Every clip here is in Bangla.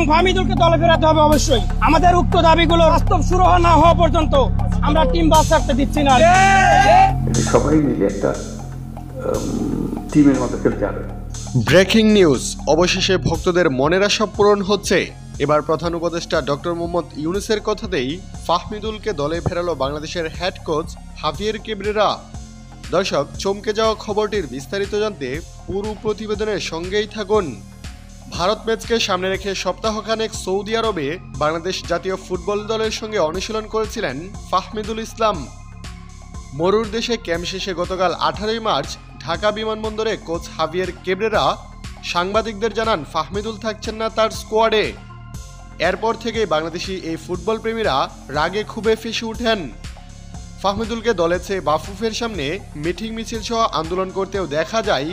ফাহমিদুলকে দলে ফেরাতে হবে অবশ্যই। আমাদের উক্ত দাবিগুলো বাস্তব শুরু না হওয়া পর্যন্ত আমরা টিম বাদ ছাড়তে দিচ্ছি না। সবাই মিলে একটা টিমের মতো খেলতে হবে। ব্রেকিং নিউজ, অবশেষে ভক্তদের মনের আশা পূরণ হচ্ছে। এবার প্রধান উপদেষ্টা ডক্টর মোহাম্মদ ইউনূসের কথাতেই ফাহমিদুলকে দলে ফেরালো বাংলাদেশের হেড কোচ হাভিয়ের কেব্রেরা। দর্শক, চমকে যাওয়া খবরটির বিস্তারিত জানতে পুরো প্রতিবেদনের সঙ্গেই থাকুন। ভারত ম্যাচকে সামনে রেখে সপ্তাহখানেক সৌদি আরবে বাংলাদেশ জাতীয় ফুটবল দলের সঙ্গে অনুশীলন করেছিলেন ফাহমিদুল ইসলাম। মরুর দেশে ক্যাম্প শেষে গতকাল 18 মার্চ ঢাকা বিমানবন্দরে কোচ হাভিয়ের কেব্রেরা সাংবাদিকদের জানান ফাহমিদুল থাকছেন না তার স্কোয়াডে। এরপর থেকেই বাংলাদেশি এই ফুটবল প্রেমীরা রাগে ক্ষোভে ফেঁসে ওঠেন। ফাহমিদুলকে দলে চেয়ে বাফুফের সামনে মিটিং মিছিল সহ আন্দোলন করতেও দেখা যায়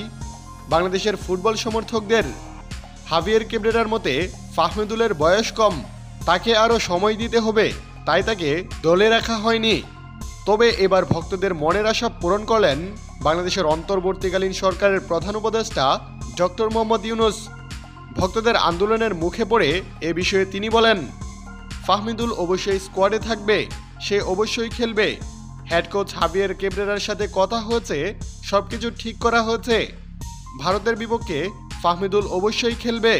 বাংলাদেশের ফুটবল সমর্থকদের। হাভিয়ের কেব্রেরার মতে ফাহমিদুলের বয়স কম, তাকে আরও সময় দিতে হবে, তাই তাকে দলে রাখা হয়নি। তবে এবার ভক্তদের মনের আশা পূরণ করলেন বাংলাদেশের অন্তর্বর্তীকালীন সরকারের প্রধান উপদেষ্টা ডক্টর মোহাম্মদ ইউনূস। ভক্তদের আন্দোলনের মুখে পড়ে এ বিষয়ে তিনি বলেন, ফাহমিদুল অবশ্যই স্কোয়াডে থাকবে, সে অবশ্যই খেলবে। হেড কোচ হাভিয়ের কেব্রেরার সাথে কথা হয়েছে, সবকিছু ঠিক করা হয়েছে। ভারতের বিপক্ষে ফাহমিদুল অবশ্যই খেলবে।